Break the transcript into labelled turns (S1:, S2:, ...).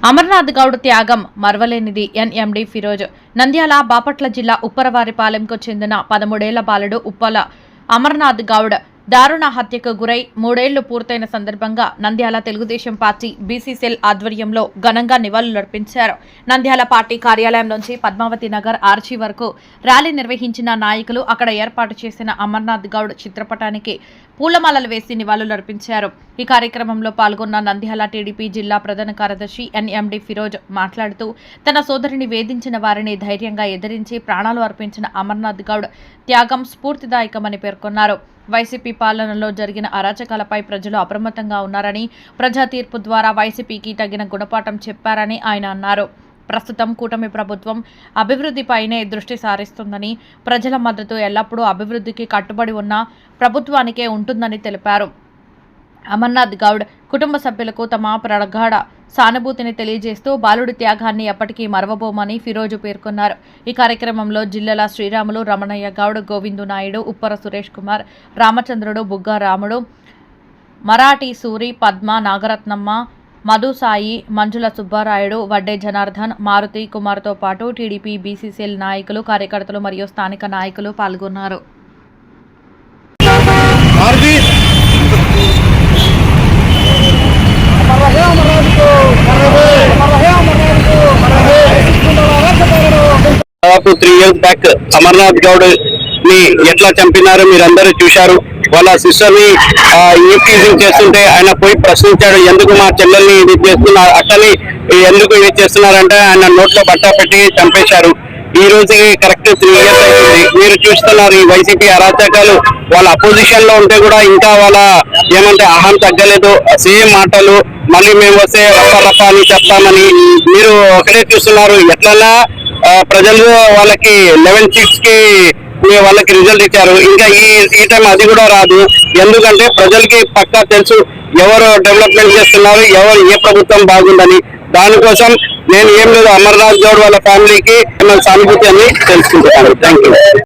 S1: అమర్నాథ్ గౌడ్ త్యాగం మరవలేనిది. ఎన్ఎండి ఫిరోజ్. నంద్యాల బాపట్ల జిల్లా ఉప్పరవారిపాలెంకు చెందిన 13 ఏళ్ల బాలుడు ఉప్పల అమర్నాథ్ గౌడ్ దారుణ హత్యకు గురై 3 ఏళ్లు పూర్తయిన సందర్భంగా Nandyal Telugu Desam party BC cell ఆధ్వర్యంలో ఘనంగా నివాళులర్పించారు. నంద్యాల పార్టీ కార్యాలయం నుంచి పద్మావతి నగర్ ఆర్చీ వరకు ర్యాలీ నిర్వహించిన నాయకులు అక్కడ ఏర్పాటు చేసిన అమర్నాథ్ గౌడ్ చిత్రపటానికి పూలమాలలు వేసి నివాళులర్పించారు. ఈ కార్యక్రమంలో పాల్గొన్న నంద్యాల టీడీపీ జిల్లా ప్రధాన కార్యదర్శి ఎన్ఎండి ఫిరోజ్ మాట్లాడుతూ తన సోదరిని వేధించిన వారిని ధైర్యంగా ఎదిరించి ప్రాణాలు అర్పించిన అమర్నాథ్ గౌడ్ త్యాగం స్ఫూర్తిదాయకమని పేర్కొన్నారు. వైసీపీ పాలనలో జరిగిన అరాచకాలపై ప్రజలు అప్రమత్తంగా ఉన్నారని, ప్రజా తీర్పు ద్వారా వైసీపీకి తగిన గుణపాఠం చెప్పారని ఆయన అన్నారు. ప్రస్తుతం కూటమి ప్రభుత్వం అభివృద్ధిపైనే దృష్టి సారిస్తుందని, ప్రజల మద్దతు ఎల్లప్పుడూ అభివృద్ధికి కట్టుబడి ఉన్న ప్రభుత్వానికే ఉంటుందని తెలిపారు. అమర్నాథ్ గౌడ్ కుటుంబ సభ్యులకు తమ ప్రగాఢ సానుభూతిని తెలియజేస్తూ బాలుడి త్యాగాన్ని ఎప్పటికీ మరవబోమని ఫిరోజు పేర్కొన్నారు. ఈ కార్యక్రమంలో జిల్లల శ్రీరాములు, రమణయ్య గౌడ్, గోవిందు నాయుడు, ఉప్పర సురేష్ కుమార్, రామచంద్రుడు, బుగ్గా రాముడు, మరాఠీ సూరి, పద్మ, నాగరత్నమ్మ, మధుసాయి, మంజుల సుబ్బారాయుడు, వడ్డే జనార్దన్, మారుతి కుమార్తో పాటు టీడీపీ బీసీసీఎల్ నాయకులు, కార్యకర్తలు మరియు స్థానిక నాయకులు పాల్గొన్నారు.
S2: దాదాపు 3 years బ్యాక్ అమర్నాథ్ గౌడ్ ని ఎట్లా చంపినారో మీరందరూ చూశారు. వాళ్ళ సిస్టర్ ని ఇన్ఫ్యూజింగ్ చేస్తుంటే ఆయన పోయి ప్రశ్నించాడు, ఎందుకు మా చెల్లెల్ని ఇది చేస్తున్నారు, అట్లని ఎందుకు ఇది చేస్తున్నారంటే ఆయన నోట్లో బట్ట పెట్టి చంపేశారు. ఈ రోజుకి కరెక్ట్ 3 years అవుతుంది. మీరు చూస్తున్నారు ఈ వైసీపీ అరాచకాలు. వాళ్ళ అపోజిషన్ లో ఉంటే కూడా ఇంకా వాళ్ళ ఏమంటే అహం తగ్గలేదు. సేమ్ మాటలు, మళ్ళీ మేము వస్తే రప్ప అని చెప్తామని మీరు ఒకటే చూస్తున్నారు. ఎట్లన్నా ప్రజలు వాళ్ళకి 11 seats కి వాళ్ళకి రిజల్ట్ ఇచ్చారు. ఇంకా ఈ టైం అది కూడా రాదు. ఎందుకంటే ప్రజలకి పక్కా తెలుసు ఎవరు డెవలప్మెంట్ చేస్తున్నారు, ఎవరు ఏ ప్రభుత్వం బాగుందని. దానికోసం నేను ఏం లేదు, అమర్నాథ్ గౌడ్ వాళ్ళ ఫ్యామిలీకి సానుభూతి అని తెలుసుకుంటున్నాను. Thank you.